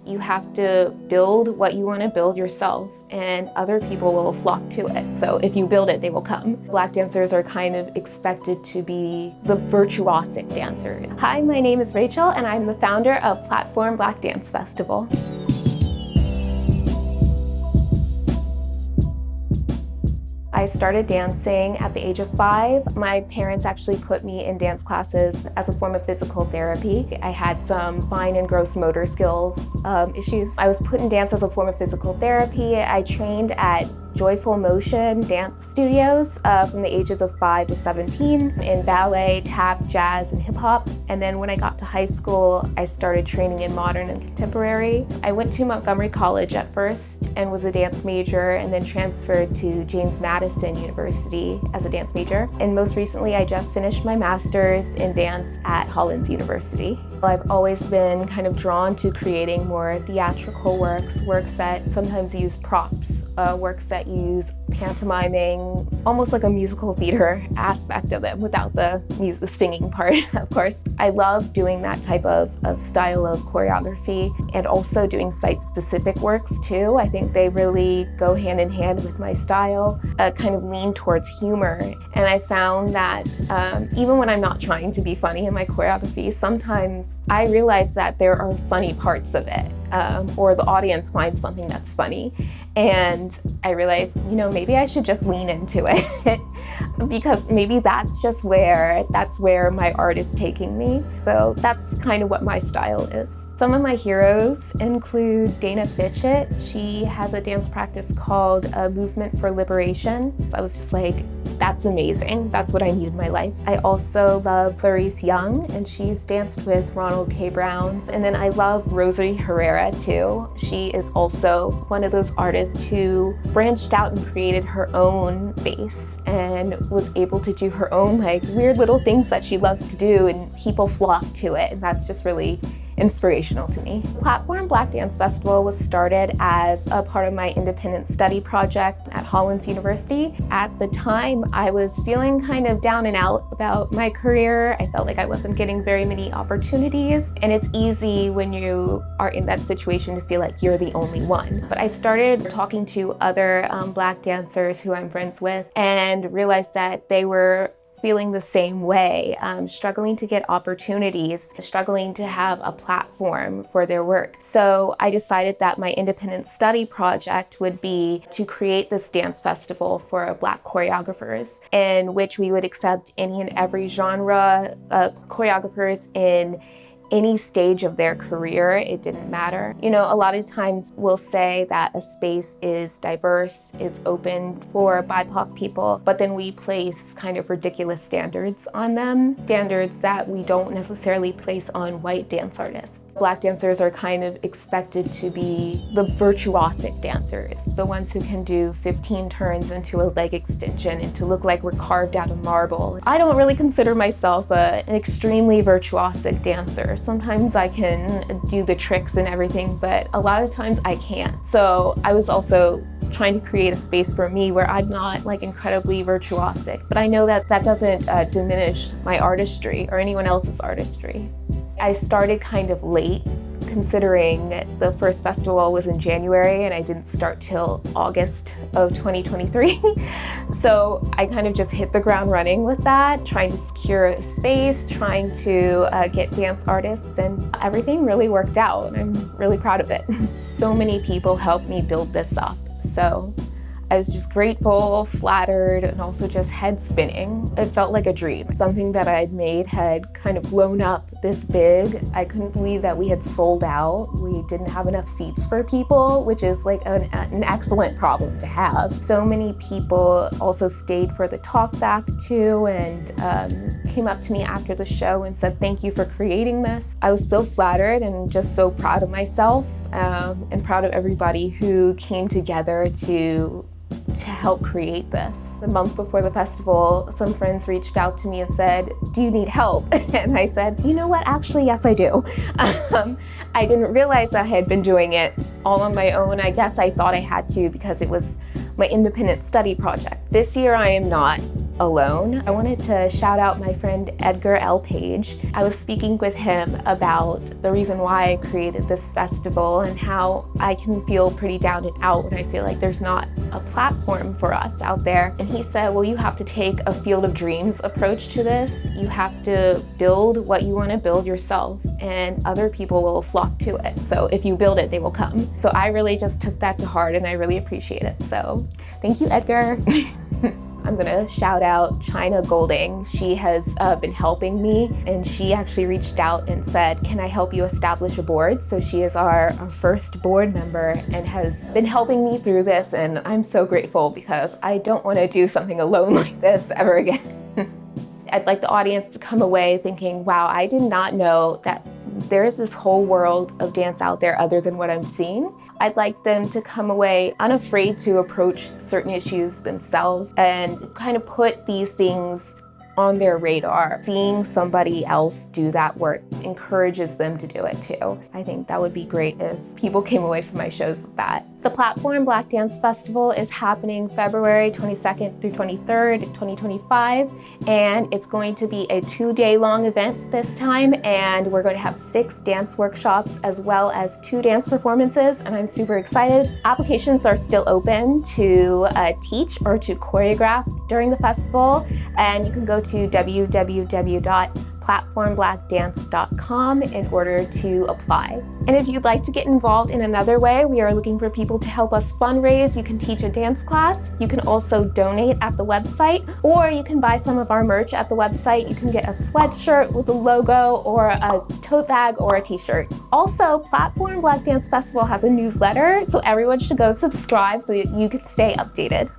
You have to build what you want to build yourself, and other people will flock to it. So if you build it, they will come. Black dancers are kind of expected to be the virtuosic dancer. Hi, my name is Rachel, and I'm the founder of Platform Black Dance Festival. I started dancing at the age of 5. My parents actually put me in dance classes as a form of physical therapy. I had some fine and gross motor skills issues. I was put in dance as a form of physical therapy. I trained at Joyful Motion dance studios from the ages of 5 to 17 in ballet, tap, jazz, and hip hop. And then when I got to high school, I started training in modern and contemporary. I went to Montgomery College at first and was a dance major, and then transferred to James Madison University as a dance major. And most recently, I just finished my master's in dance at Hollins University. I've always been kind of drawn to creating more theatrical works that sometimes use props, works that use pantomiming, almost like a musical theater aspect of it without the singing part, of course. I love doing that type of style of choreography, and also doing site-specific works too. I think they really go hand in hand with my style, kind of lean towards humor. And I found that even when I'm not trying to be funny in my choreography, sometimes I realize that there are funny parts of it, or the audience finds something that's funny. And I realized, maybe I should just lean into it because maybe that's where my art is taking me. So that's kind of what my style is. Some of my heroes include Dana Fitchett. She has a dance practice called Movement for Liberation. So I was just like, that's amazing. That's what I need in my life. I also love Clarice Young, and she's danced with Ronald K. Brown. And then I love Rosalie Herrera too. She is also one of those artists who branched out and created her own base and was able to do her own weird little things that she loves to do, and people flock to it. And that's just really inspirational to me. Platform Black Dance Festival was started as a part of my independent study project at Hollins University. At the time, I was feeling kind of down and out about my career. I felt like I wasn't getting very many opportunities, and it's easy when you are in that situation to feel like you're the only one. But I started talking to other Black dancers who I'm friends with, and realized that they were feeling the same way, struggling to get opportunities, struggling to have a platform for their work. So I decided that my independent study project would be to create this dance festival for Black choreographers, in which we would accept any and every genre choreographers in any stage of their career. It didn't matter. A lot of times we'll say that a space is diverse, it's open for BIPOC people, but then we place kind of ridiculous standards on them, standards that we don't necessarily place on white dance artists. Black dancers are kind of expected to be the virtuosic dancers, the ones who can do 15 turns into a leg extension and to look like we're carved out of marble. I don't really consider myself an extremely virtuosic dancer. Sometimes I can do the tricks and everything, but a lot of times I can't. So I was also trying to create a space for me where I'm not incredibly virtuosic, but I know that that doesn't diminish my artistry or anyone else's artistry. I started kind of late, considering the first festival was in January and I didn't start till August of 2023. So I kind of just hit the ground running with that, trying to secure a space, trying to get dance artists, and everything really worked out. I'm really proud of it. So many people helped me build this up. So I was just grateful, flattered, and also just head spinning. It felt like a dream. Something that I'd made had kind of blown up this big. I couldn't believe that we had sold out. We didn't have enough seats for people, which is an excellent problem to have. So many people also stayed for the talk back too, and came up to me after the show and said, "Thank you for creating this." I was so flattered and just so proud of myself, and proud of everybody who came together to help create this. The month before the festival, some friends reached out to me and said, "Do you need help?" And I said, "You know what, actually, yes, I do." I didn't realize I had been doing it all on my own. I guess I thought I had to because it was my independent study project. This year I am not alone. I wanted to shout out my friend Edgar L. Page. I was speaking with him about the reason why I created this festival and how I can feel pretty down and out when I feel like there's not a platform for us out there. And he said, well, you have to take a field of dreams approach to this. You have to build what you want to build yourself, and other people will flock to it. So if you build it, they will come. So I really just took that to heart, and I really appreciate it. So thank you, Edgar. I'm gonna shout out China Golding. She has been helping me, and she actually reached out and said, can I help you establish a board? So she is our first board member and has been helping me through this, and I'm so grateful because I don't wanna do something alone like this ever again. I'd like the audience to come away thinking, wow, I did not know that there's this whole world of dance out there other than what I'm seeing. I'd like them to come away unafraid to approach certain issues themselves and kind of put these things on their radar. Seeing somebody else do that work encourages them to do it too. I think that would be great if people came away from my shows with that. The Platform Black Dance Festival is happening February 22nd through 23rd, 2025, and it's going to be a 2-day long event this time, and we're going to have 6 dance workshops as well as 2 dance performances, and I'm super excited. Applications are still open to teach or to choreograph during the festival, and you can go to www.platformblackdance.com in order to apply. And if you'd like to get involved in another way, we are looking for people to help us fundraise. You can teach a dance class. You can also donate at the website, or you can buy some of our merch at the website. You can get a sweatshirt with a logo, or a tote bag, or a t-shirt. Also, Platform Black Dance Festival has a newsletter, so everyone should go subscribe so you can stay updated.